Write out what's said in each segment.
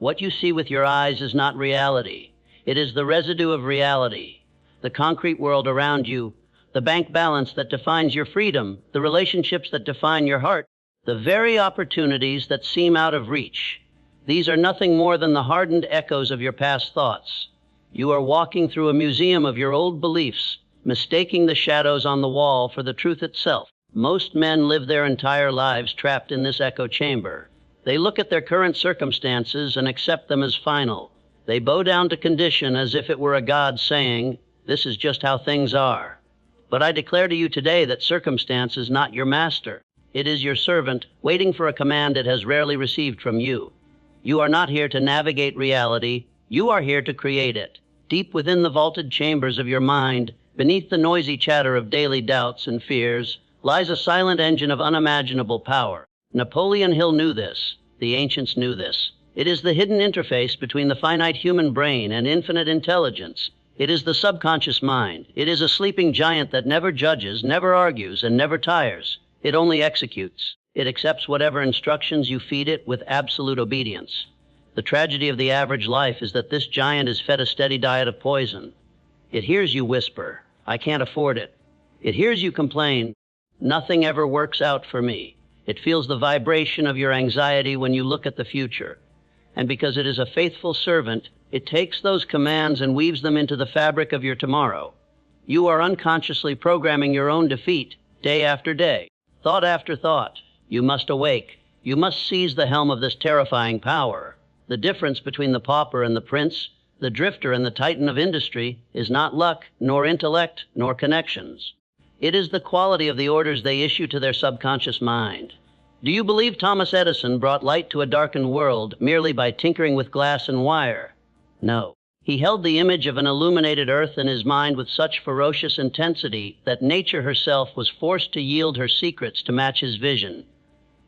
What you see with your eyes is not reality. It is the residue of reality. The concrete world around you, the bank balance that defines your freedom, the relationships that define your heart, the very opportunities that seem out of reach. These are nothing more than the hardened echoes of your past thoughts. You are walking through a museum of your old beliefs, mistaking the shadows on the wall for the truth itself. Most men live their entire lives trapped in this echo chamber. They look at their current circumstances and accept them as final. They bow down to condition as if it were a god saying, "This is just how things are." But I declare to you today that circumstance is not your master. It is your servant, waiting for a command it has rarely received from you. You are not here to navigate reality. You are here to create it. Deep within the vaulted chambers of your mind, beneath the noisy chatter of daily doubts and fears, lies a silent engine of unimaginable power. Napoleon Hill knew this. The ancients knew this. It is the hidden interface between the finite human brain and infinite intelligence. It is the subconscious mind. It is a sleeping giant that never judges, never argues, and never tires. It only executes. It accepts whatever instructions you feed it with absolute obedience. The tragedy of the average life is that this giant is fed a steady diet of poison. It hears you whisper, "I can't afford it." It hears you complain, "Nothing ever works out for me." It feels the vibration of your anxiety when you look at the future. And because it is a faithful servant, it takes those commands and weaves them into the fabric of your tomorrow. You are unconsciously programming your own defeat, day after day, thought after thought. You must awake. You must seize the helm of this terrifying power. The difference between the pauper and the prince, the drifter and the titan of industry, is not luck, nor intellect, nor connections. It is the quality of the orders they issue to their subconscious mind. Do you believe Thomas Edison brought light to a darkened world merely by tinkering with glass and wire? No. He held the image of an illuminated earth in his mind with such ferocious intensity that nature herself was forced to yield her secrets to match his vision.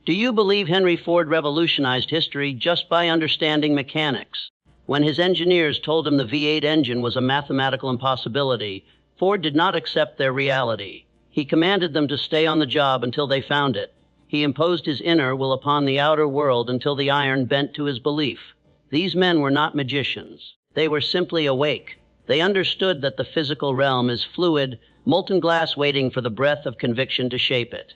Do you believe Henry Ford revolutionized history just by understanding mechanics? When his engineers told him the V8 engine was a mathematical impossibility, Ford did not accept their reality. He commanded them to stay on the job until they found it. He imposed his inner will upon the outer world until the iron bent to his belief. These men were not magicians. They were simply awake. They understood that the physical realm is fluid, molten glass waiting for the breath of conviction to shape it.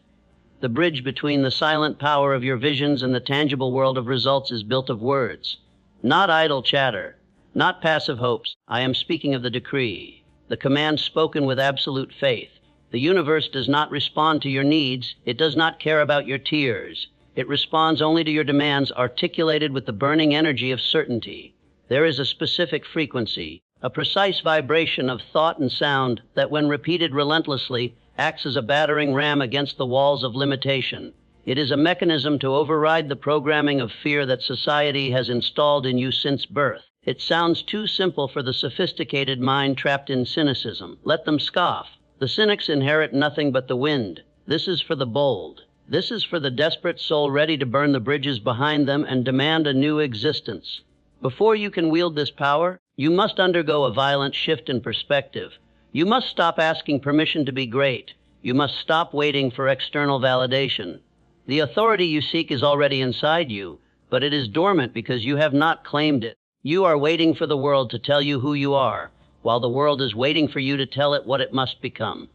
The bridge between the silent power of your visions and the tangible world of results is built of words. Not idle chatter, not passive hopes. I am speaking of the decree, the command spoken with absolute faith. The universe does not respond to your needs. It does not care about your tears. It responds only to your demands articulated with the burning energy of certainty. There is a specific frequency, a precise vibration of thought and sound that, when repeated relentlessly, acts as a battering ram against the walls of limitation. It is a mechanism to override the programming of fear that society has installed in you since birth. It sounds too simple for the sophisticated mind trapped in cynicism. Let them scoff. The cynics inherit nothing but the wind. This is for the bold. This is for the desperate soul ready to burn the bridges behind them and demand a new existence. Before you can wield this power, you must undergo a violent shift in perspective. You must stop asking permission to be great. You must stop waiting for external validation. The authority you seek is already inside you, but it is dormant because you have not claimed it. You are waiting for the world to tell you who you are, while the world is waiting for you to tell it what it must become.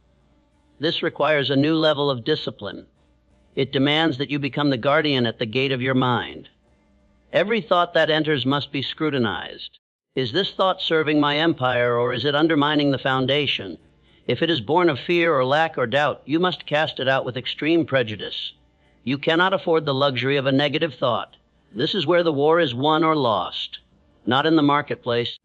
This requires a new level of discipline. It demands that you become the guardian at the gate of your mind. Every thought that enters must be scrutinized. Is this thought serving my empire, or is it undermining the foundation? If it is born of fear or lack or doubt, you must cast it out with extreme prejudice. You cannot afford the luxury of a negative thought. This is where the war is won or lost. Not in the marketplace,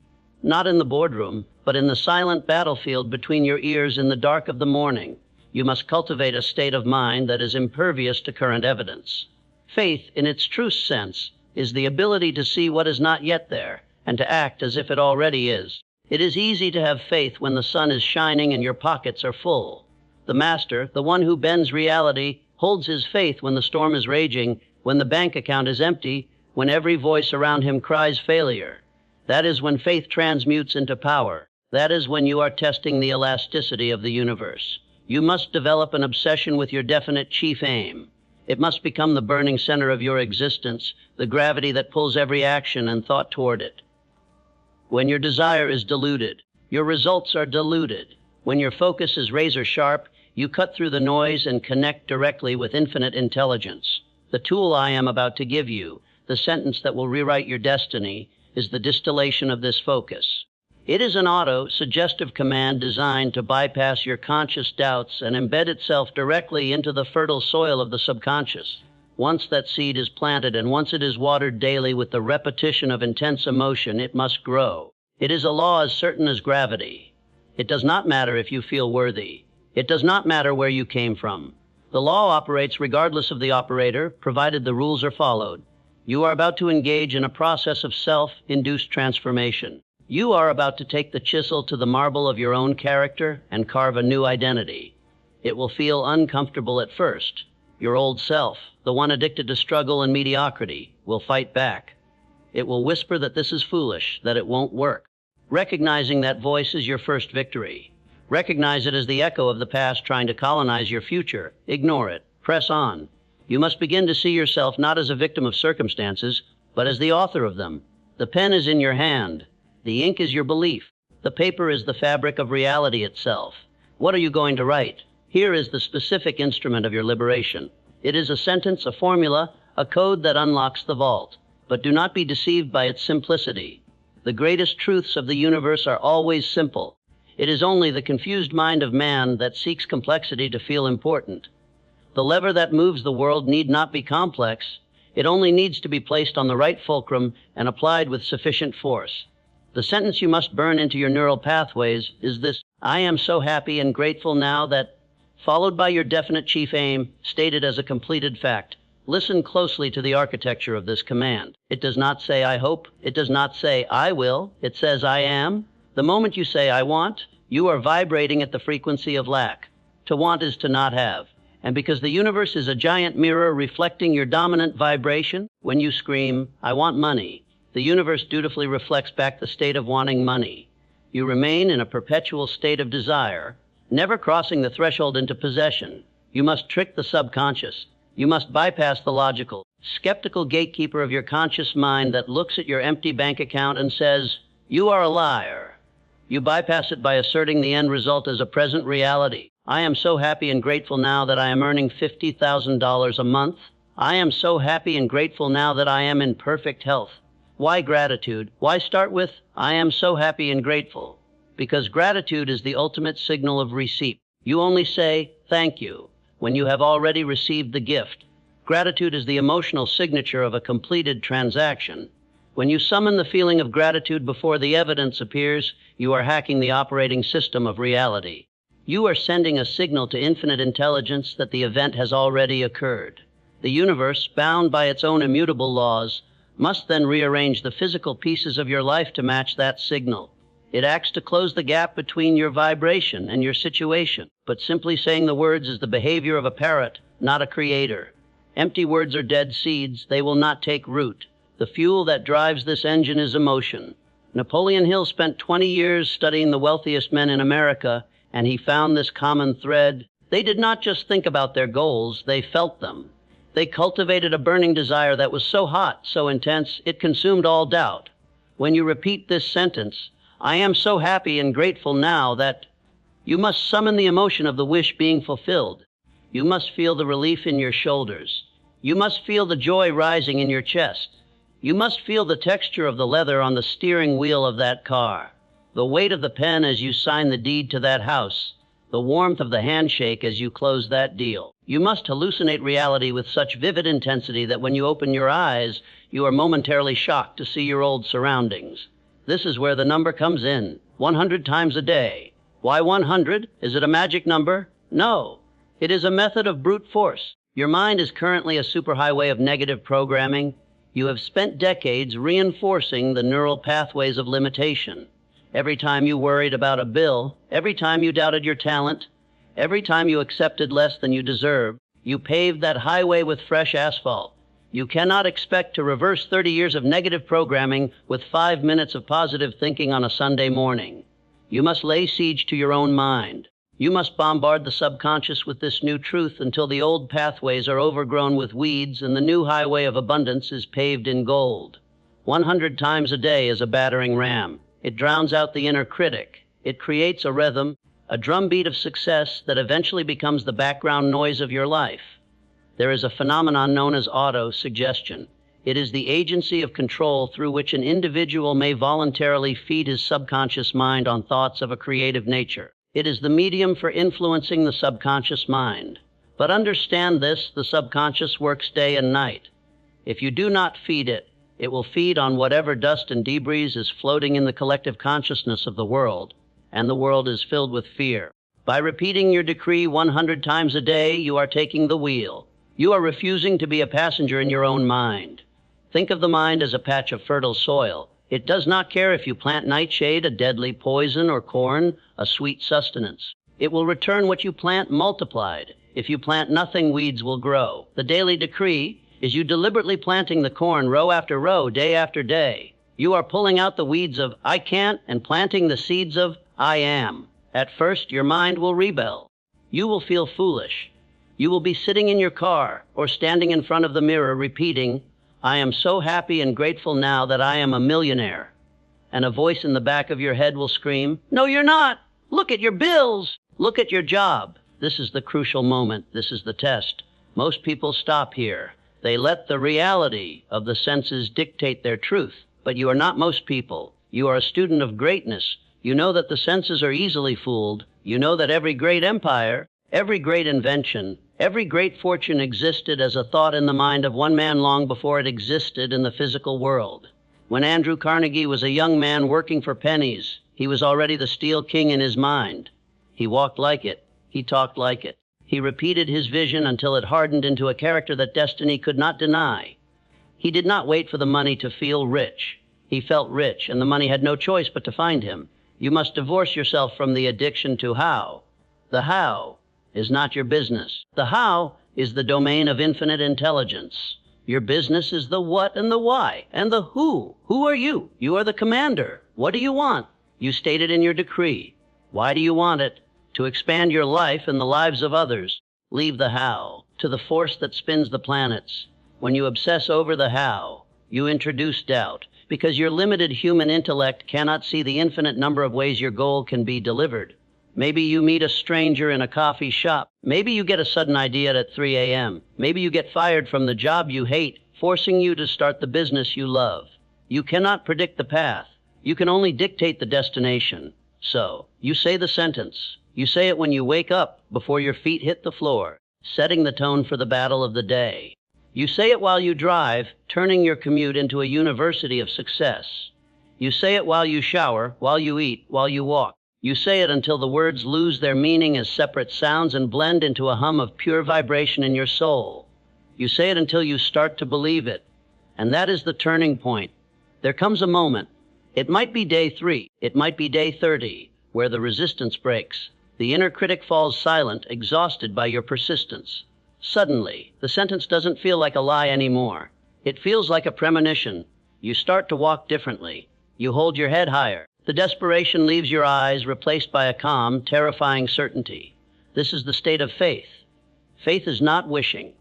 not in the boardroom, but in the silent battlefield between your ears in the dark of the morning. You must cultivate a state of mind that is impervious to current evidence. Faith, in its true sense, is the ability to see what is not yet there, and to act as if it already is. It is easy to have faith when the sun is shining and your pockets are full. The master, the one who bends reality, holds his faith when the storm is raging, when the bank account is empty, when every voice around him cries failure. That is when faith transmutes into power. That is when you are testing the elasticity of the universe. You must develop an obsession with your definite chief aim. It must become the burning center of your existence, the gravity that pulls every action and thought toward it. When your desire is diluted, your results are diluted. When your focus is razor sharp, you cut through the noise and connect directly with infinite intelligence. The tool I am about to give you, the sentence that will rewrite your destiny, is the distillation of this focus. It is an auto-suggestive command designed to bypass your conscious doubts and embed itself directly into the fertile soil of the subconscious. Once that seed is planted and once it is watered daily with the repetition of intense emotion, it must grow. It is a law as certain as gravity. It does not matter if you feel worthy. It does not matter where you came from. The law operates regardless of the operator, provided the rules are followed. You are about to engage in a process of self-induced transformation. You are about to take the chisel to the marble of your own character and carve a new identity. It will feel uncomfortable at first. Your old self, the one addicted to struggle and mediocrity, will fight back. It will whisper that this is foolish, that it won't work. Recognizing that voice is your first victory. Recognize it as the echo of the past trying to colonize your future. Ignore it. Press on. You must begin to see yourself not as a victim of circumstances, but as the author of them. The pen is in your hand. The ink is your belief. The paper is the fabric of reality itself. What are you going to write? Here is the specific instrument of your liberation. It is a sentence, a formula, a code that unlocks the vault. But do not be deceived by its simplicity. The greatest truths of the universe are always simple. It is only the confused mind of man that seeks complexity to feel important. The lever that moves the world need not be complex. It only needs to be placed on the right fulcrum and applied with sufficient force. The sentence you must burn into your neural pathways is this: I am so happy and grateful now that, followed by your definite chief aim, stated as a completed fact. Listen closely to the architecture of this command. It does not say I hope. It does not say I will. It says I am. The moment you say I want, you are vibrating at the frequency of lack. To want is to not have. And because the universe is a giant mirror reflecting your dominant vibration, when you scream, I want money, the universe dutifully reflects back the state of wanting money. You remain in a perpetual state of desire, never crossing the threshold into possession. You must trick the subconscious. You must bypass the logical, skeptical gatekeeper of your conscious mind that looks at your empty bank account and says, you are a liar. You bypass it by asserting the end result as a present reality. I am so happy and grateful now that I am earning $50,000 a month. I am so happy and grateful now that I am in perfect health. Why gratitude? Why start with, I am so happy and grateful? Because gratitude is the ultimate signal of receipt. You only say, thank you, when you have already received the gift. Gratitude is the emotional signature of a completed transaction. When you summon the feeling of gratitude before the evidence appears, you are hacking the operating system of reality. You are sending a signal to infinite intelligence that the event has already occurred. The universe, bound by its own immutable laws, must then rearrange the physical pieces of your life to match that signal. It acts to close the gap between your vibration and your situation. But simply saying the words is the behavior of a parrot, not a creator. Empty words are dead seeds. They will not take root. The fuel that drives this engine is emotion. Napoleon Hill spent 20 years studying the wealthiest men in America, and he found this common thread. They did not just think about their goals, they felt them. They cultivated a burning desire that was so hot, so intense, it consumed all doubt. When you repeat this sentence, I am so happy and grateful now that, you must summon the emotion of the wish being fulfilled. You must feel the relief in your shoulders. You must feel the joy rising in your chest. You must feel the texture of the leather on the steering wheel of that car, the weight of the pen as you sign the deed to that house, the warmth of the handshake as you close that deal. You must hallucinate reality with such vivid intensity that when you open your eyes, you are momentarily shocked to see your old surroundings. This is where the number comes in, 100 times a day. Why 100? Is it a magic number? No. It is a method of brute force. Your mind is currently a superhighway of negative programming. You have spent decades reinforcing the neural pathways of limitation. Every time you worried about a bill, every time you doubted your talent, every time you accepted less than you deserved, you paved that highway with fresh asphalt. You cannot expect to reverse 30 years of negative programming with 5 minutes of positive thinking on a Sunday morning. You must lay siege to your own mind. You must bombard the subconscious with this new truth until the old pathways are overgrown with weeds and the new highway of abundance is paved in gold. 100 times a day is a battering ram. It drowns out the inner critic. It creates a rhythm, a drumbeat of success that eventually becomes the background noise of your life. There is a phenomenon known as auto-suggestion. It is the agency of control through which an individual may voluntarily feed his subconscious mind on thoughts of a creative nature. It is the medium for influencing the subconscious mind. But understand this, the subconscious works day and night. If you do not feed it, it will feed on whatever dust and debris is floating in the collective consciousness of the world, and the world is filled with fear. By repeating your decree 100 times a day, you are taking the wheel. You are refusing to be a passenger in your own mind. Think of the mind as a patch of fertile soil. It does not care if you plant nightshade, a deadly poison, or corn, a sweet sustenance. It will return what you plant multiplied. If you plant nothing, weeds will grow. The daily decree is you deliberately planting the corn row after row, day after day. You are pulling out the weeds of I can't and planting the seeds of I am. At first, your mind will rebel. You will feel foolish. You will be sitting in your car or standing in front of the mirror repeating, I am so happy and grateful now that I am a millionaire. And a voice in the back of your head will scream, no, you're not. Look at your bills. Look at your job. This is the crucial moment. This is the test. Most people stop here. They let the reality of the senses dictate their truth. But you are not most people. You are a student of greatness. You know that the senses are easily fooled. You know that every great empire, every great invention, every great fortune existed as a thought in the mind of one man long before it existed in the physical world. When Andrew Carnegie was a young man working for pennies, he was already the steel king in his mind. He walked like it. He talked like it. He repeated his vision until it hardened into a character that destiny could not deny. He did not wait for the money to feel rich. He felt rich, and the money had no choice but to find him. You must divorce yourself from the addiction to how. The how is not your business. The how is the domain of infinite intelligence. Your business is the what and the why and the who. Who are you? You are the commander. What do you want? You state it in your decree. Why do you want it? To expand your life and the lives of others. Leave the how to the force that spins the planets. When you obsess over the how, you introduce doubt, because your limited human intellect cannot see the infinite number of ways your goal can be delivered. Maybe you meet a stranger in a coffee shop. Maybe you get a sudden idea at 3 a.m. Maybe you get fired from the job you hate, forcing you to start the business you love. You cannot predict the path. You can only dictate the destination. So, you say the sentence. You say it when you wake up, before your feet hit the floor, setting the tone for the battle of the day. You say it while you drive, turning your commute into a university of success. You say it while you shower, while you eat, while you walk. You say it until the words lose their meaning as separate sounds and blend into a hum of pure vibration in your soul. You say it until you start to believe it. And that is the turning point. There comes a moment. It might be day 3. It might be day 30, where the resistance breaks. The inner critic falls silent, exhausted by your persistence. Suddenly, the sentence doesn't feel like a lie anymore. It feels like a premonition. You start to walk differently. You hold your head higher. The desperation leaves your eyes, replaced by a calm, terrifying certainty. This is the state of faith. Faith is not wishing.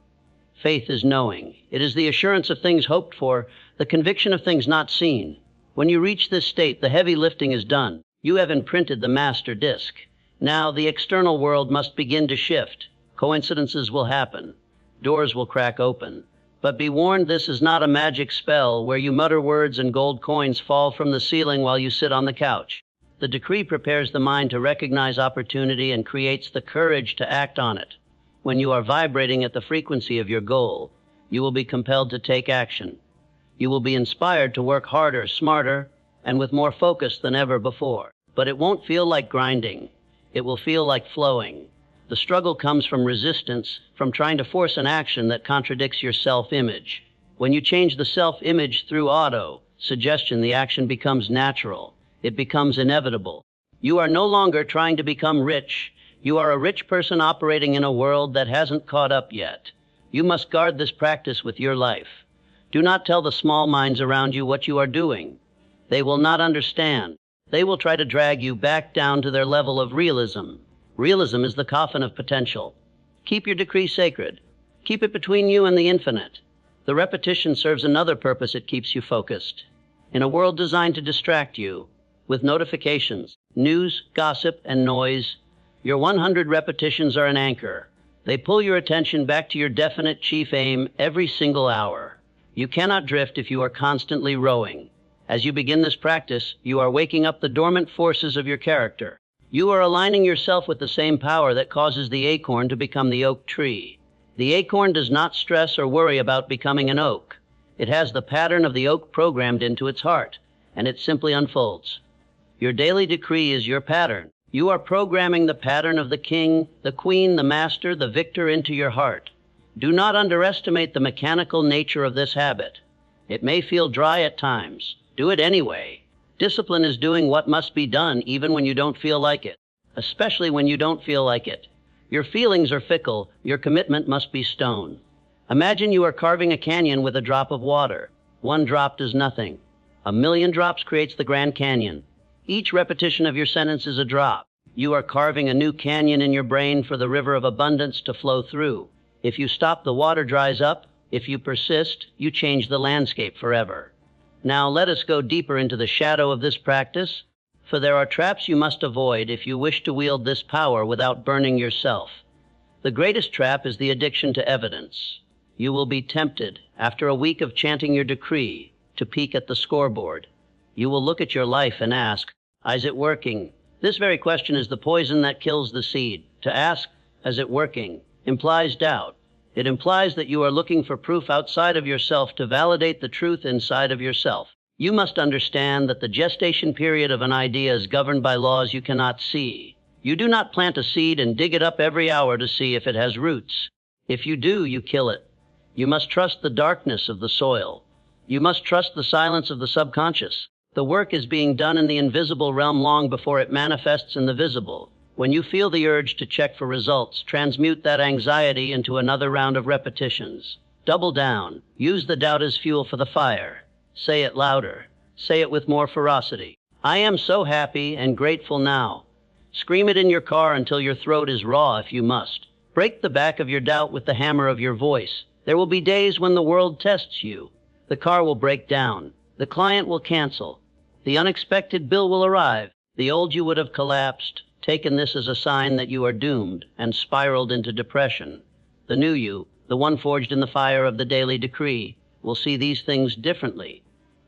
Faith is knowing. It is the assurance of things hoped for, the conviction of things not seen. When you reach this state, the heavy lifting is done. You have imprinted the master disc. Now, the external world must begin to shift. Coincidences will happen. Doors will crack open. But be warned, this is not a magic spell where you mutter words and gold coins fall from the ceiling while you sit on the couch. The decree prepares the mind to recognize opportunity and creates the courage to act on it. When you are vibrating at the frequency of your goal, you will be compelled to take action. You will be inspired to work harder, smarter, and with more focus than ever before. But it won't feel like grinding. It will feel like flowing. The struggle comes from resistance, from trying to force an action that contradicts your self-image. When you change the self-image through auto-suggestion, the action becomes natural. It becomes inevitable. You are no longer trying to become rich. You are a rich person operating in a world that hasn't caught up yet. You must guard this practice with your life. Do not tell the small minds around you what you are doing. They will not understand. They will try to drag you back down to their level of realism. Realism is the coffin of potential. Keep your decree sacred. Keep it between you and the infinite. The repetition serves another purpose. It keeps you focused. In a world designed to distract you, with notifications, news, gossip, and noise, your 100 repetitions are an anchor. They pull your attention back to your definite chief aim every single hour. You cannot drift if you are constantly rowing. As you begin this practice, you are waking up the dormant forces of your character. You are aligning yourself with the same power that causes the acorn to become the oak tree. The acorn does not stress or worry about becoming an oak. It has the pattern of the oak programmed into its heart, and it simply unfolds. Your daily decree is your pattern. You are programming the pattern of the king, the queen, the master, the victor into your heart. Do not underestimate the mechanical nature of this habit. It may feel dry at times. Do it anyway. Discipline is doing what must be done even when you don't feel like it, especially when you don't feel like it. Your feelings are fickle. Your commitment must be stone. Imagine you are carving a canyon with a drop of water. One drop does nothing. 1,000,000 drops creates the Grand Canyon. Each repetition of your sentence is a drop. You are carving a new canyon in your brain for the river of abundance to flow through. If you stop, the water dries up. If you persist, you change the landscape forever. Now let us go deeper into the shadow of this practice, for there are traps you must avoid if you wish to wield this power without burning yourself. The greatest trap is the addiction to evidence. You will be tempted, after a week of chanting your decree, to peek at the scoreboard. You will look at your life and ask, is it working? This very question is the poison that kills the seed. To ask, is it working, implies doubt. It implies that you are looking for proof outside of yourself to validate the truth inside of yourself. You must understand that the gestation period of an idea is governed by laws you cannot see. You do not plant a seed and dig it up every hour to see if it has roots. If you do, you kill it. You must trust the darkness of the soil. You must trust the silence of the subconscious. The work is being done in the invisible realm long before it manifests in the visible. When you feel the urge to check for results, transmute that anxiety into another round of repetitions. Double down. Use the doubt as fuel for the fire. Say it louder. Say it with more ferocity. I am so happy and grateful now. Scream it in your car until your throat is raw if you must. Break the back of your doubt with the hammer of your voice. There will be days when the world tests you. The car will break down. The client will cancel. The unexpected bill will arrive. The old you would have collapsed, taken this as a sign that you are doomed, and spiraled into depression. The new you, the one forged in the fire of the daily decree, will see these things differently.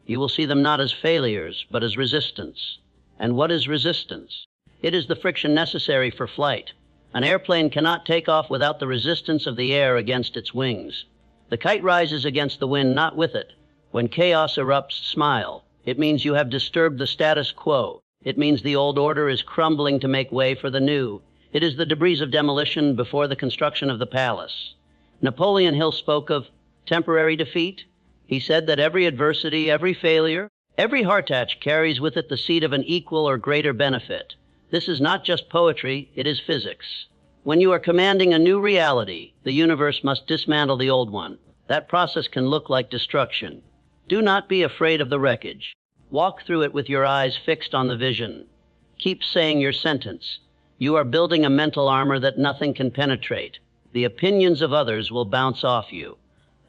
You will see them not as failures, but as resistance. And what is resistance? It is the friction necessary for flight. An airplane cannot take off without the resistance of the air against its wings. The kite rises against the wind, not with it. When chaos erupts, smile. It means you have disturbed the status quo. It means the old order is crumbling to make way for the new. It is the debris of demolition before the construction of the palace. Napoleon Hill spoke of temporary defeat. He said that every adversity, every failure, every heart-touch carries with it the seed of an equal or greater benefit. This is not just poetry, it is physics. When you are commanding a new reality, the universe must dismantle the old one. That process can look like destruction. Do not be afraid of the wreckage. Walk through it with your eyes fixed on the vision. Keep saying your sentence. You are building a mental armor that nothing can penetrate. The opinions of others will bounce off you.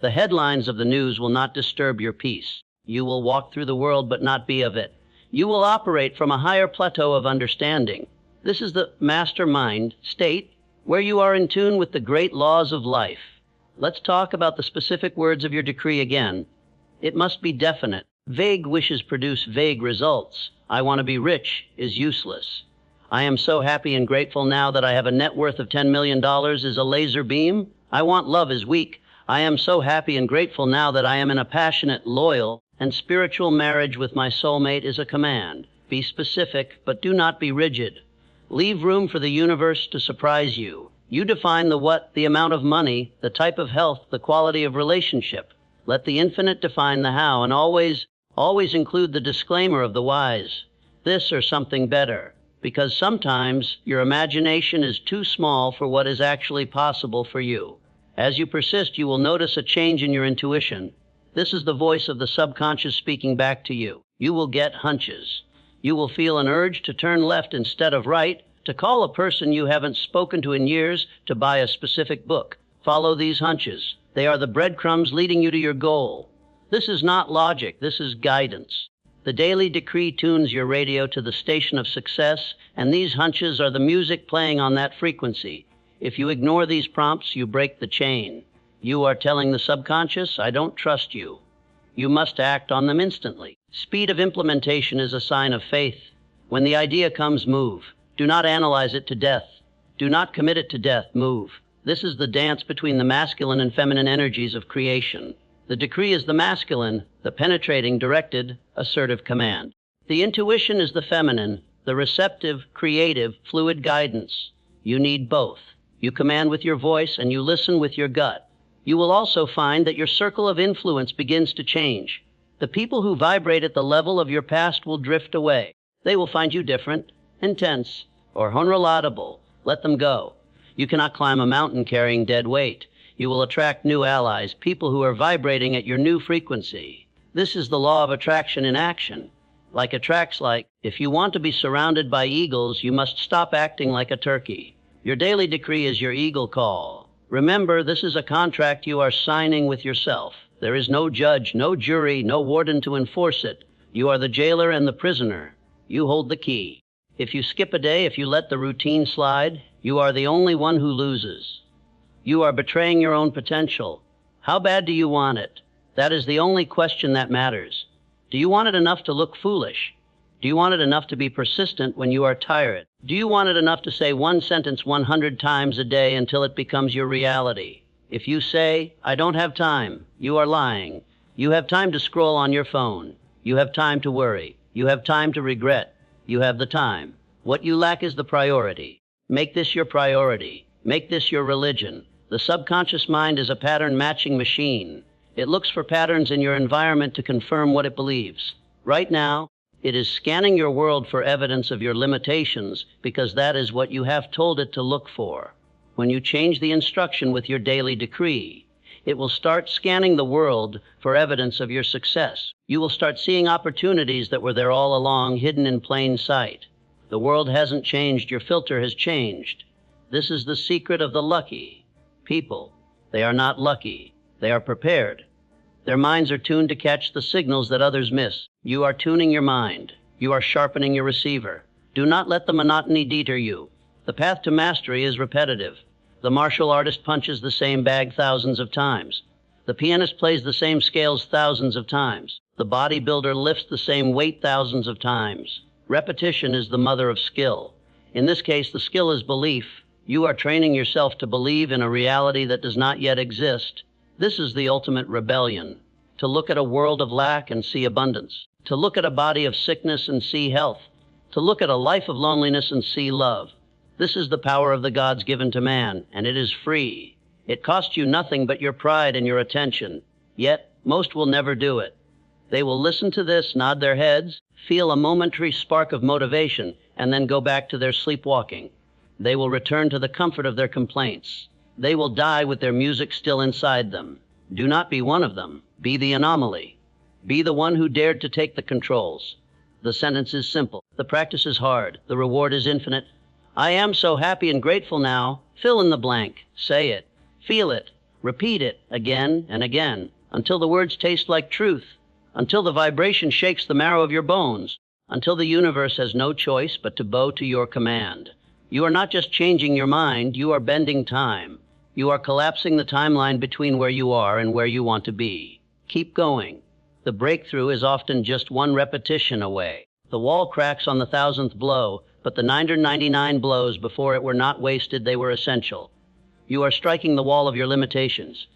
The headlines of the news will not disturb your peace. You will walk through the world but not be of it. You will operate from a higher plateau of understanding. This is the mastermind state where you are in tune with the great laws of life. Let's talk about the specific words of your decree again. It must be definite. Vague wishes produce vague results. I want to be rich is useless. I am so happy and grateful now that I have a net worth of $10 million is a laser beam. I want love is weak. I am so happy and grateful now that I am in a passionate, loyal, and spiritual marriage with my soulmate is a command. Be specific, but do not be rigid. Leave room for the universe to surprise you. You define the what, the amount of money, the type of health, the quality of relationship. Let the infinite define the how, and always include the disclaimer of the whys. This or something better. Because sometimes your imagination is too small for what is actually possible for you. As you persist, you will notice a change in your intuition. This is the voice of the subconscious speaking back to you. You will get hunches. You will feel an urge to turn left instead of right, To call a person you haven't spoken to in years to buy a specific book. Follow these hunches. They are the breadcrumbs leading you to your goal. This is not logic, this is guidance. The daily decree tunes your radio to the station of success, and these hunches are the music playing on that frequency. If you ignore these prompts, you break the chain. You are telling the subconscious, I don't trust you. You must act on them instantly. Speed of implementation is a sign of faith. When the idea comes, move. Do not analyze it to death. Do not commit it to death, move. This is the dance between the masculine and feminine energies of creation. The decree is the masculine, the penetrating, directed, assertive command. The intuition is the feminine, the receptive, creative, fluid guidance. You need both. You command with your voice and you listen with your gut. You will also find that your circle of influence begins to change. The people who vibrate at the level of your past will drift away. They will find you different, intense, or unrelatable. Let them go. You cannot climb a mountain carrying dead weight. You will attract new allies, people who are vibrating at your new frequency. This is the law of attraction in action. Like attracts like, if you want to be surrounded by eagles, you must stop acting like a turkey. Your daily decree is your eagle call. Remember, this is a contract you are signing with yourself. There is no judge, no jury, no warden to enforce it. You are the jailer and the prisoner. You hold the key. If you skip a day, if you let the routine slide, you are the only one who loses. You are betraying your own potential. How bad do you want it? That is the only question that matters. Do you want it enough to look foolish? Do you want it enough to be persistent when you are tired? Do you want it enough to say one sentence 100 times a day until it becomes your reality? If you say, I don't have time, you are lying. You have time to scroll on your phone. You have time to worry. You have time to regret. You have the time. What you lack is the priority. Make this your priority. Make this your religion. The subconscious mind is a pattern-matching machine. It looks for patterns in your environment to confirm what it believes. Right now, it is scanning your world for evidence of your limitations because that is what you have told it to look for. When you change the instruction with your daily decree, it will start scanning the world for evidence of your success. You will start seeing opportunities that were there all along, hidden in plain sight. The world hasn't changed, your filter has changed. This is the secret of the lucky people. They are not lucky. They are prepared. Their minds are tuned to catch the signals that others miss. You are tuning your mind. You are sharpening your receiver. Do not let the monotony deter you. The path to mastery is repetitive. The martial artist punches the same bag thousands of times. The pianist plays the same scales thousands of times. The bodybuilder lifts the same weight thousands of times. Repetition is the mother of skill. In this case, the skill is belief. You are training yourself to believe in a reality that does not yet exist. This is the ultimate rebellion. To look at a world of lack and see abundance. To look at a body of sickness and see health. To look at a life of loneliness and see love. This is the power of the gods given to man, and it is free. It costs you nothing but your pride and your attention. Yet, most will never do it. They will listen to this, nod their heads, feel a momentary spark of motivation, and then go back to their sleepwalking. They will return to the comfort of their complaints. They will die with their music still inside them. Do not be one of them. Be the anomaly. Be the one who dared to take the controls. The sentence is simple. The practice is hard. The reward is infinite. I am so happy and grateful now. Fill in the blank. Say it. Feel it. Repeat it again and again until the words taste like truth, until the vibration shakes the marrow of your bones, until the universe has no choice but to bow to your command. You are not just changing your mind, you are bending time. You are collapsing the timeline between where you are and where you want to be. Keep going. The breakthrough is often just one repetition away. The wall cracks on the 1,000th blow, but the 999 blows before it were not wasted, they were essential. You are striking the wall of your limitations.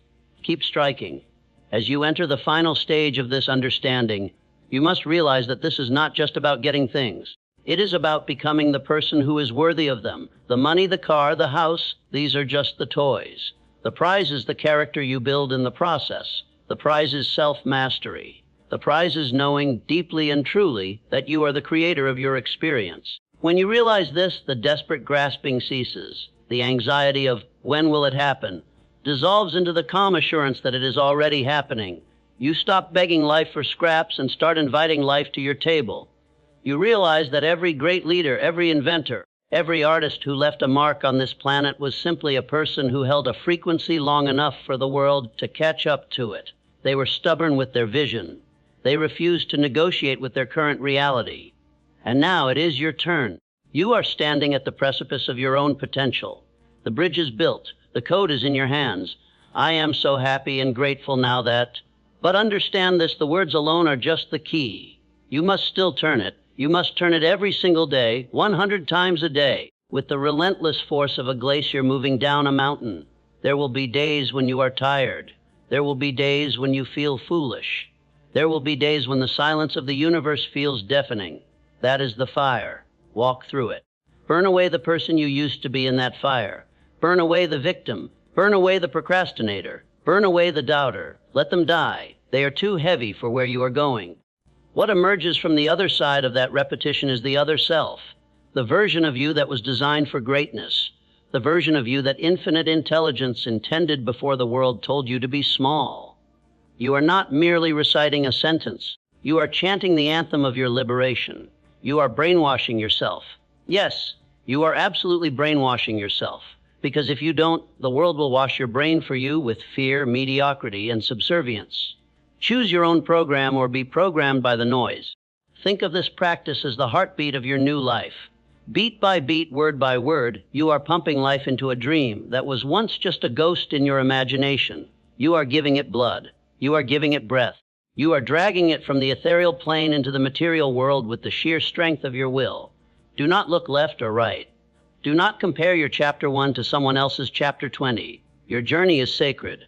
Keep striking. As you enter the final stage of this understanding, you must realize that this is not just about getting things. It is about becoming the person who is worthy of them. The money, the car, the house, these are just the toys. The prize is the character you build in the process. The prize is self-mastery. The prize is knowing deeply and truly that you are the creator of your experience. When you realize this, the desperate grasping ceases. The anxiety of, when will it happen, dissolves into the calm assurance that it is already happening. You stop begging life for scraps and start inviting life to your table. You realize that every great leader, every inventor, Every artist who left a mark on this planet was simply a person who held a frequency long enough for the world to catch up to it. They were stubborn with their vision. They refused to negotiate with their current reality. And now it is your turn. You are standing at the precipice of your own potential. The bridge is built. The code is in your hands. I am so happy and grateful now that... But understand this, the words alone are just the key. You must still turn it. You must turn it every single day, 100 times a day, with the relentless force of a glacier moving down a mountain. There will be days when you are tired. There will be days when you feel foolish. There will be days when the silence of the universe feels deafening. That is the fire. Walk through it. Burn away the person you used to be in that fire. Burn away the victim. Burn away the procrastinator. Burn away the doubter. Let them die. They are too heavy for where you are going. What emerges from the other side of that repetition is the other self, the version of you that was designed for greatness, the version of you that infinite intelligence intended before the world told you to be small. You are not merely reciting a sentence. You are chanting the anthem of your liberation. You are brainwashing yourself. Yes, you are absolutely brainwashing yourself, because if you don't, the world will wash your brain for you with fear, mediocrity, and subservience. Choose your own program or be programmed by the noise. Think of this practice as the heartbeat of your new life. Beat by beat, word by word, you are pumping life into a dream that was once just a ghost in your imagination. You are giving it blood. You are giving it breath. You are dragging it from the ethereal plane into the material world with the sheer strength of your will. Do not look left or right. Do not compare your chapter 1 to someone else's chapter 20. Your journey is sacred.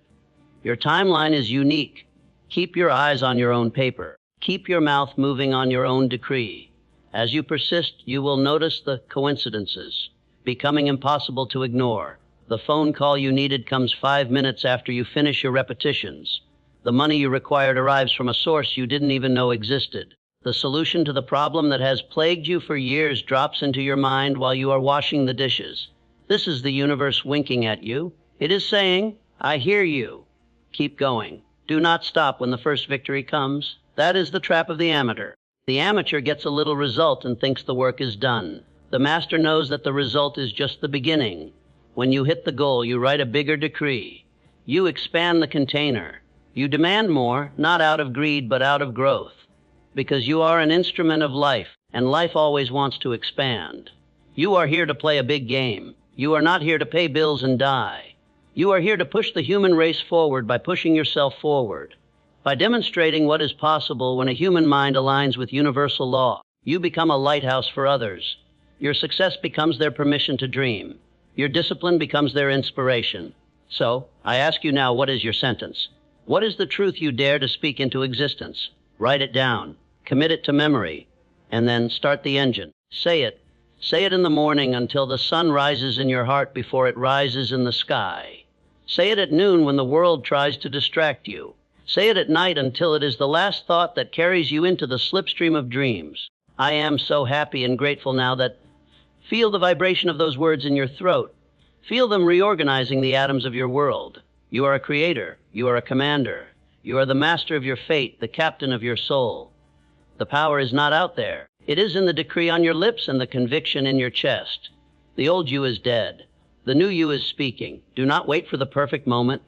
Your timeline is unique. Keep your eyes on your own paper. Keep your mouth moving on your own decree. As you persist, you will notice the coincidences, becoming impossible to ignore. The phone call you needed comes 5 minutes after you finish your repetitions. The money you required arrives from a source you didn't even know existed. The solution to the problem that has plagued you for years drops into your mind while you are washing the dishes. This is the universe winking at you. It is saying, I hear you. Keep going. Do not stop when the first victory comes. That is the trap of the amateur. The amateur gets a little result and thinks the work is done. The master knows that the result is just the beginning. When you hit the goal, you write a bigger decree. You expand the container. You demand more, not out of greed, but out of growth. Because you are an instrument of life, and life always wants to expand. You are here to play a big game. You are not here to pay bills and die. You are here to push the human race forward by pushing yourself forward. By demonstrating what is possible when a human mind aligns with universal law, you become a lighthouse for others. Your success becomes their permission to dream. Your discipline becomes their inspiration. So, I ask you now, what is your sentence? What is the truth you dare to speak into existence? Write it down. Commit it to memory. And then start the engine. Say it. Say it in the morning until the sun rises in your heart before it rises in the sky. Say it at noon when the world tries to distract you. Say it at night until it is the last thought that carries you into the slipstream of dreams. I am so happy and grateful now that... Feel the vibration of those words in your throat. Feel them reorganizing the atoms of your world. You are a creator. You are a commander. You are the master of your fate, the captain of your soul. The power is not out there. It is in the decree on your lips and the conviction in your chest. The old you is dead. The new you is speaking. Do not wait for the perfect moment.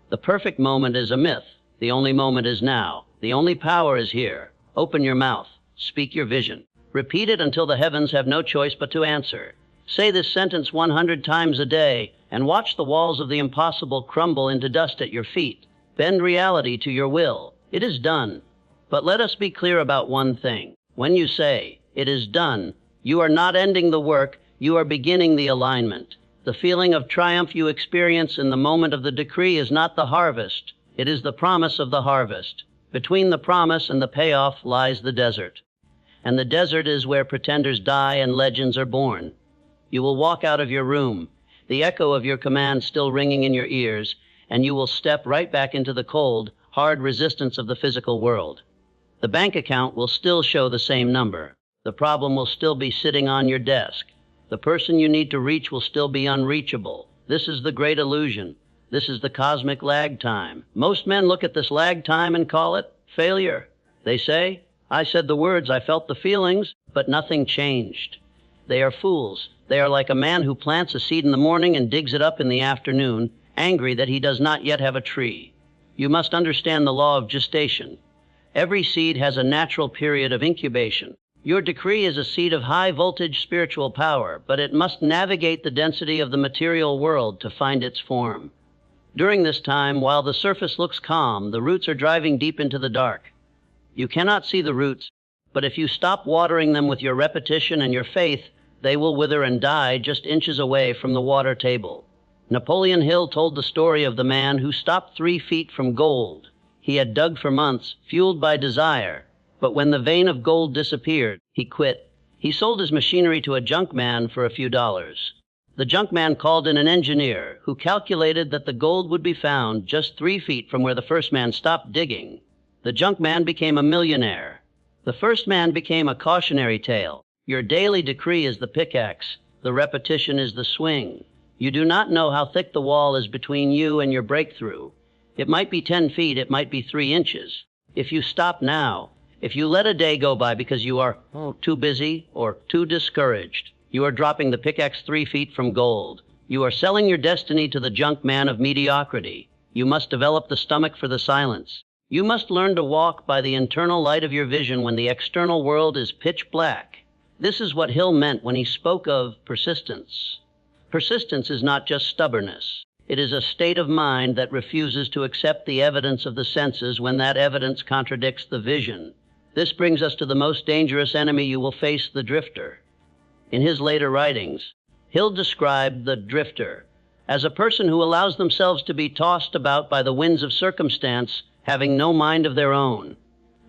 The perfect moment is a myth. The only moment is now. The only power is here. Open your mouth. Speak your vision. Repeat it until the heavens have no choice but to answer. Say this sentence 100 times a day and watch the walls of the impossible crumble into dust at your feet. Bend reality to your will. It is done. But let us be clear about one thing. When you say, it is done, you are not ending the work, you are beginning the alignment. The feeling of triumph you experience in the moment of the decree is not the harvest. It is the promise of the harvest. Between the promise and the payoff lies the desert. And the desert is where pretenders die and legends are born. You will walk out of your room, the echo of your command still ringing in your ears, and you will step right back into the cold, hard resistance of the physical world. The bank account will still show the same number. The problem will still be sitting on your desk. The person you need to reach will still be unreachable. This is the great illusion. This is the cosmic lag time. Most men look at this lag time and call it failure. They say, I said the words, I felt the feelings, but nothing changed. They are fools. They are like a man who plants a seed in the morning and digs it up in the afternoon, angry that he does not yet have a tree. You must understand the law of gestation. Every seed has a natural period of incubation. Your decree is a seed of high-voltage spiritual power, but it must navigate the density of the material world to find its form. During this time, while the surface looks calm, the roots are driving deep into the dark. You cannot see the roots, but if you stop watering them with your repetition and your faith, they will wither and die just inches away from the water table. Napoleon Hill told the story of the man who stopped 3 feet from gold. He had dug for months, fueled by desire, but when the vein of gold disappeared, he quit. He sold his machinery to a junk man for a few dollars. The junk man called in an engineer who calculated that the gold would be found just 3 feet from where the first man stopped digging. The junk man became a millionaire. The first man became a cautionary tale. Your daily decree is the pickaxe. The repetition is the swing. You do not know how thick the wall is between you and your breakthrough. It might be 10 feet, it might be 3 inches. If you stop now, if you let a day go by because you are too busy or too discouraged, you are dropping the pickaxe 3 feet from gold. You are selling your destiny to the junk man of mediocrity. You must develop the stomach for the silence. You must learn to walk by the internal light of your vision when the external world is pitch black. This is what Hill meant when he spoke of persistence. Persistence is not just stubbornness. It is a state of mind that refuses to accept the evidence of the senses when that evidence contradicts the vision. This brings us to the most dangerous enemy you will face, the drifter. In his later writings, Hill described the drifter as a person who allows themselves to be tossed about by the winds of circumstance, having no mind of their own.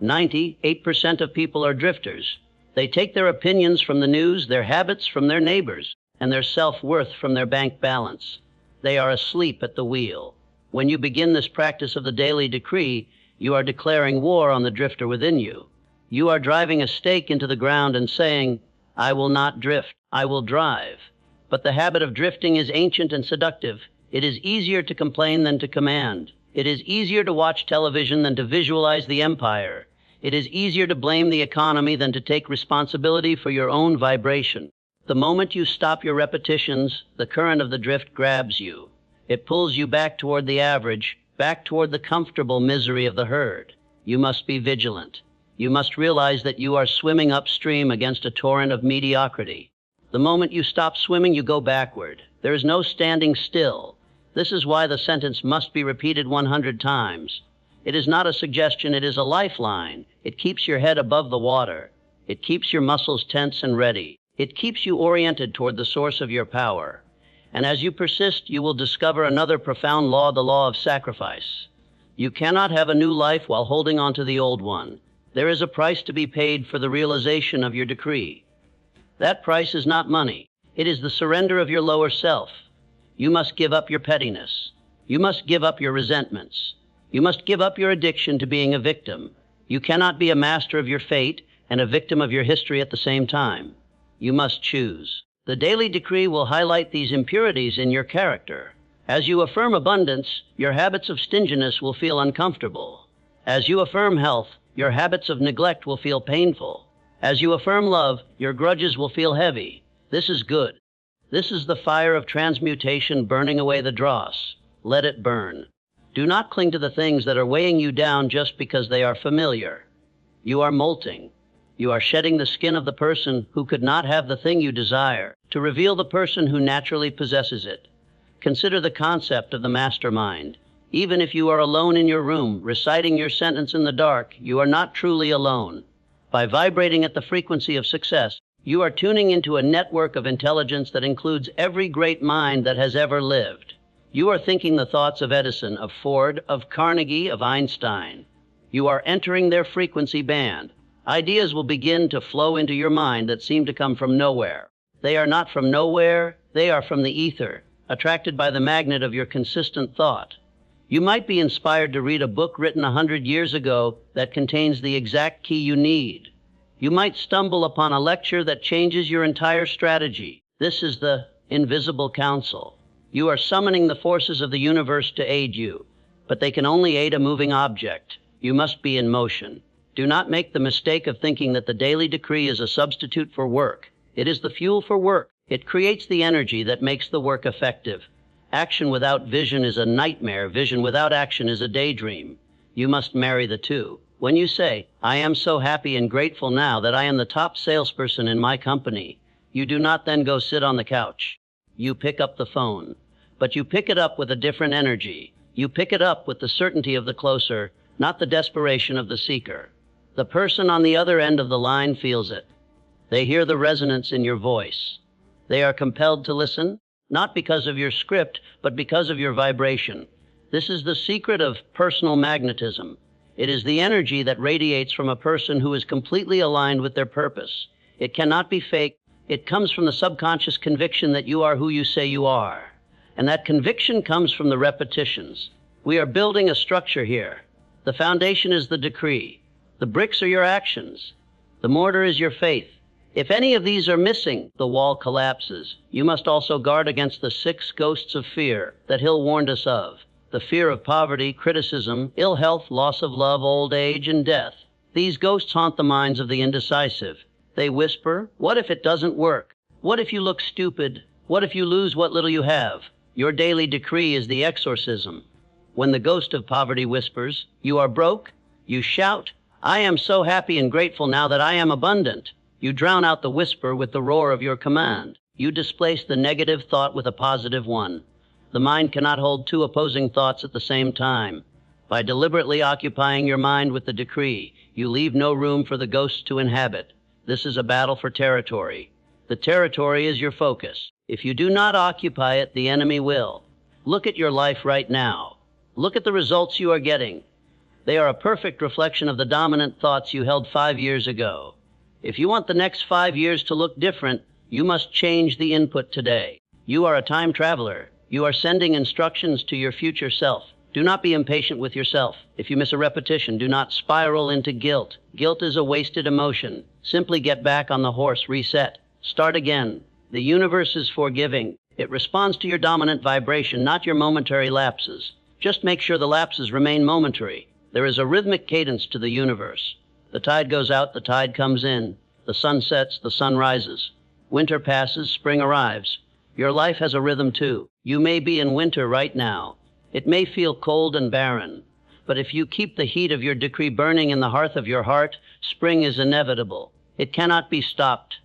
98% of people are drifters. They take their opinions from the news, their habits from their neighbors, and their self-worth from their bank balance. They are asleep at the wheel. When you begin this practice of the daily decree, you are declaring war on the drifter within you. You are driving a stake into the ground and saying, I will not drift, I will drive. But the habit of drifting is ancient and seductive. It is easier to complain than to command. It is easier to watch television than to visualize the empire. It is easier to blame the economy than to take responsibility for your own vibration. The moment you stop your repetitions, the current of the drift grabs you. It pulls you back toward the average, back toward the comfortable misery of the herd. You must be vigilant. You must realize that you are swimming upstream against a torrent of mediocrity. The moment you stop swimming, you go backward. There is no standing still. This is why the sentence must be repeated 100 times. It is not a suggestion, it is a lifeline. It keeps your head above the water. It keeps your muscles tense and ready. It keeps you oriented toward the source of your power. And as you persist, you will discover another profound law, the law of sacrifice. You cannot have a new life while holding on to the old one. There is a price to be paid for the realization of your decree. That price is not money. It is the surrender of your lower self. You must give up your pettiness. You must give up your resentments. You must give up your addiction to being a victim. You cannot be a master of your fate and a victim of your history at the same time. You must choose. The daily decree will highlight these impurities in your character. As you affirm abundance, your habits of stinginess will feel uncomfortable. As you affirm health, your habits of neglect will feel painful. As you affirm love, your grudges will feel heavy. This is good. This is the fire of transmutation burning away the dross. Let it burn. Do not cling to the things that are weighing you down just because they are familiar. You are molting. You are shedding the skin of the person who could not have the thing you desire, to reveal the person who naturally possesses it. Consider the concept of the mastermind. Even if you are alone in your room, reciting your sentence in the dark, you are not truly alone. By vibrating at the frequency of success, you are tuning into a network of intelligence that includes every great mind that has ever lived. You are thinking the thoughts of Edison, of Ford, of Carnegie, of Einstein. You are entering their frequency band. Ideas will begin to flow into your mind that seem to come from nowhere. They are not from nowhere, they are from the ether, attracted by the magnet of your consistent thought. You might be inspired to read a book written 100 years ago that contains the exact key you need. You might stumble upon a lecture that changes your entire strategy. This is the invisible counsel. You are summoning the forces of the universe to aid you, but they can only aid a moving object. You must be in motion. Do not make the mistake of thinking that the daily decree is a substitute for work. It is the fuel for work. It creates the energy that makes the work effective. Action without vision is a nightmare. Vision without action is a daydream. You must marry the two. When you say, "I am so happy and grateful now that I am the top salesperson in my company," you do not then go sit on the couch. You pick up the phone. But you pick it up with a different energy. You pick it up with the certainty of the closer, not the desperation of the seeker. The person on the other end of the line feels it. They hear the resonance in your voice. They are compelled to listen, not because of your script, but because of your vibration. This is the secret of personal magnetism. It is the energy that radiates from a person who is completely aligned with their purpose. It cannot be faked. It comes from the subconscious conviction that you are who you say you are. And that conviction comes from the repetitions. We are building a structure here. The foundation is the decree. The bricks are your actions. The mortar is your faith. If any of these are missing, the wall collapses. You must also guard against the 6 ghosts of fear that Hill warned us of. The fear of poverty, criticism, ill health, loss of love, old age, and death. These ghosts haunt the minds of the indecisive. They whisper, "What if it doesn't work? What if you look stupid? What if you lose what little you have?" Your daily decree is the exorcism. When the ghost of poverty whispers, "You are broke," you shout, "I am so happy and grateful now that I am abundant." You drown out the whisper with the roar of your command. You displace the negative thought with a positive one. The mind cannot hold 2 opposing thoughts at the same time. By deliberately occupying your mind with the decree, you leave no room for the ghosts to inhabit. This is a battle for territory. The territory is your focus. If you do not occupy it, the enemy will. Look at your life right now. Look at the results you are getting. They are a perfect reflection of the dominant thoughts you held 5 years ago. If you want the next 5 years to look different, you must change the input today. You are a time traveler. You are sending instructions to your future self. Do not be impatient with yourself. If you miss a repetition, do not spiral into guilt. Guilt is a wasted emotion. Simply get back on the horse, reset. Start again. The universe is forgiving. It responds to your dominant vibration, not your momentary lapses. Just make sure the lapses remain momentary. There is a rhythmic cadence to the universe. The tide goes out, the tide comes in. The sun sets, the sun rises. Winter passes, spring arrives. Your life has a rhythm too. You may be in winter right now. It may feel cold and barren. But if you keep the heat of your decree burning in the hearth of your heart, spring is inevitable. It cannot be stopped.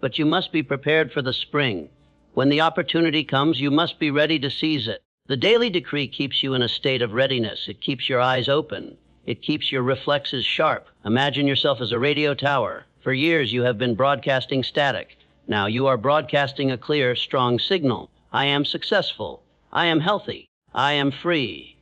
But you must be prepared for the spring. When the opportunity comes, you must be ready to seize it. The daily decree keeps you in a state of readiness. It keeps your eyes open. It keeps your reflexes sharp. Imagine yourself as a radio tower. For years you have been broadcasting static. Now you are broadcasting a clear, strong signal. I am successful. I am healthy. I am free.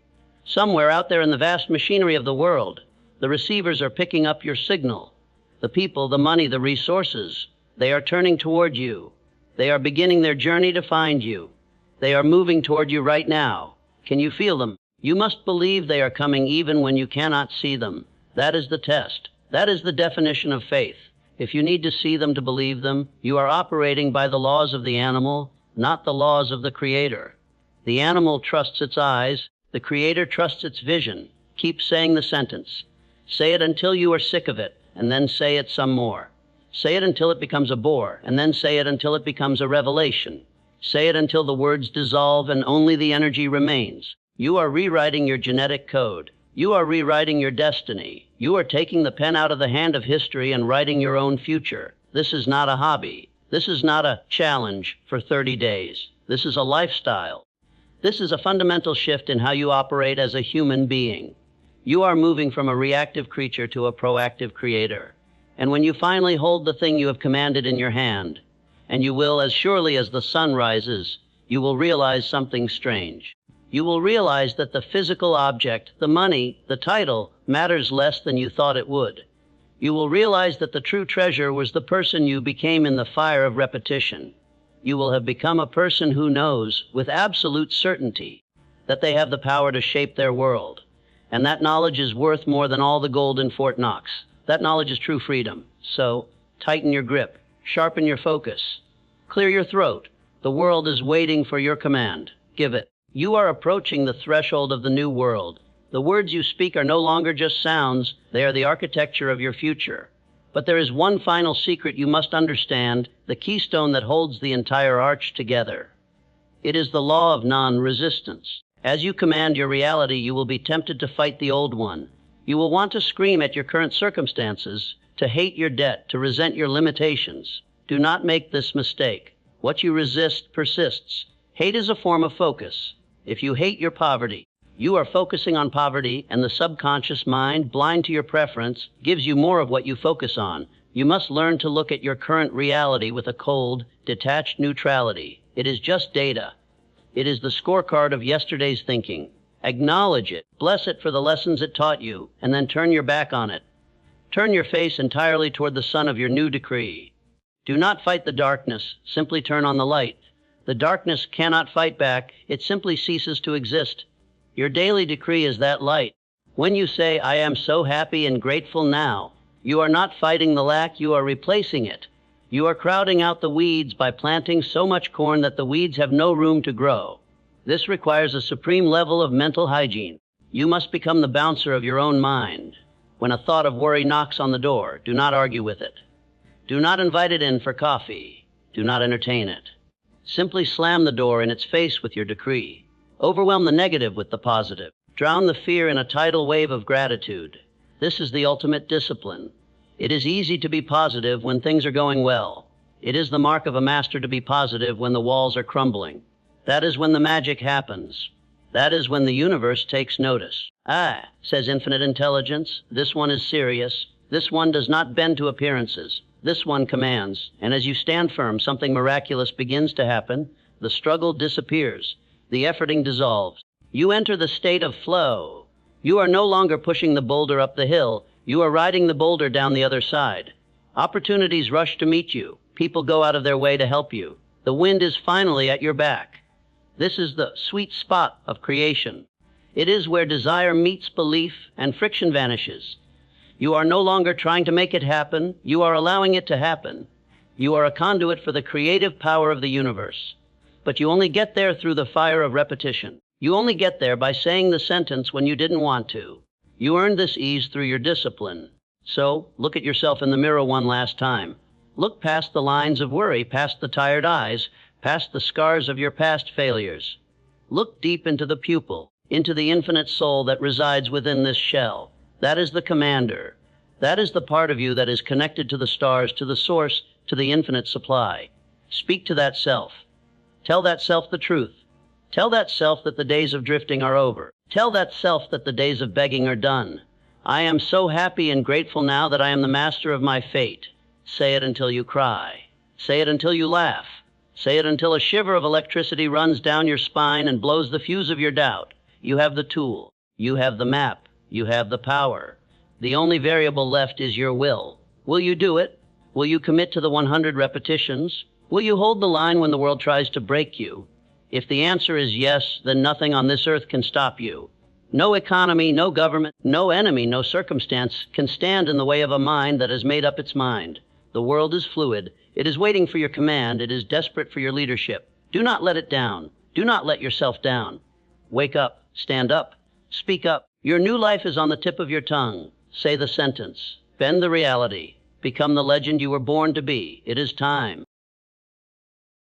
Somewhere out there in the vast machinery of the world, the receivers are picking up your signal. The people, the money, the resources, they are turning toward you. They are beginning their journey to find you. They are moving toward you right now. Can you feel them? You must believe they are coming even when you cannot see them. That is the test. That is the definition of faith. If you need to see them to believe them, you are operating by the laws of the animal, not the laws of the Creator. The animal trusts its eyes. The Creator trusts its vision. Keep saying the sentence. Say it until you are sick of it, and then say it some more. Say it until it becomes a bore, and then say it until it becomes a revelation. Say it until the words dissolve and only the energy remains. You are rewriting your genetic code. You are rewriting your destiny. You are taking the pen out of the hand of history and writing your own future. This is not a hobby. This is not a challenge for 30 days. This is a lifestyle. This is a fundamental shift in how you operate as a human being. You are moving from a reactive creature to a proactive creator. And when you finally hold the thing you have commanded in your hand, and you will, as surely as the sun rises, you will realize something strange. You will realize that the physical object, the money, the title, matters less than you thought it would. You will realize that the true treasure was the person you became in the fire of repetition. You will have become a person who knows, with absolute certainty, that they have the power to shape their world. And that knowledge is worth more than all the gold in Fort Knox. That knowledge is true freedom. So, tighten your grip, sharpen your focus, clear your throat. The world is waiting for your command. Give it. You are approaching the threshold of the new world. The words you speak are no longer just sounds. They are the architecture of your future. But there is one final secret you must understand, the keystone that holds the entire arch together. It is the law of non-resistance. As you command your reality, you will be tempted to fight the old one. You will want to scream at your current circumstances, to hate your debt, to resent your limitations. Do not make this mistake. What you resist persists. Hate is a form of focus. If you hate your poverty, you are focusing on poverty, and the subconscious mind, blind to your preference, gives you more of what you focus on. You must learn to look at your current reality with a cold, detached neutrality. It is just data. It is the scorecard of yesterday's thinking. Acknowledge it, bless it for the lessons it taught you, and then turn your back on it. Turn your face entirely toward the sun of your new decree. Do not fight the darkness, simply turn on the light. The darkness cannot fight back, it simply ceases to exist. Your daily decree is that light. When you say, I am so happy and grateful now, you are not fighting the lack, you are replacing it. You are crowding out the weeds by planting so much corn that the weeds have no room to grow. This requires a supreme level of mental hygiene. You must become the bouncer of your own mind. When a thought of worry knocks on the door, do not argue with it. Do not invite it in for coffee. Do not entertain it. Simply slam the door in its face with your decree. Overwhelm the negative with the positive. Drown the fear in a tidal wave of gratitude. This is the ultimate discipline. It is easy to be positive when things are going well. It is the mark of a master to be positive when the walls are crumbling. That is when the magic happens. That is when the universe takes notice. Ah, says infinite intelligence, this one is serious. This one does not bend to appearances. This one commands. And as you stand firm, something miraculous begins to happen. The struggle disappears. The efforting dissolves. You enter the state of flow. You are no longer pushing the boulder up the hill. You are riding the boulder down the other side. Opportunities rush to meet you. People go out of their way to help you. The wind is finally at your back. This is the sweet spot of creation. It is where desire meets belief and friction vanishes. You are no longer trying to make it happen. You are allowing it to happen. You are a conduit for the creative power of the universe. But you only get there through the fire of repetition. You only get there by saying the sentence when you didn't want to. You earned this ease through your discipline. So, look at yourself in the mirror one last time. Look past the lines of worry, past the tired eyes, past the scars of your past failures. Look deep into the pupil, into the infinite soul that resides within this shell. That is the commander. That is the part of you that is connected to the stars, to the source, to the infinite supply. Speak to that self. Tell that self the truth. Tell that self that the days of drifting are over. Tell that self that the days of begging are done. I am so happy and grateful now that I am the master of my fate. Say it until you cry. Say it until you laugh. Say it until a shiver of electricity runs down your spine and blows the fuse of your doubt. You have the tool. You have the map. You have the power. The only variable left is your will. Will you do it? Will you commit to the 100 repetitions? Will you hold the line when the world tries to break you? If the answer is yes, then nothing on this earth can stop you. No economy, no government, no enemy, no circumstance can stand in the way of a mind that has made up its mind. The world is fluid. It is waiting for your command. It is desperate for your leadership. Do not let it down. Do not let yourself down. Wake up. Stand up. Speak up. Your new life is on the tip of your tongue. Say the sentence. Bend the reality. Become the legend you were born to be. It is time.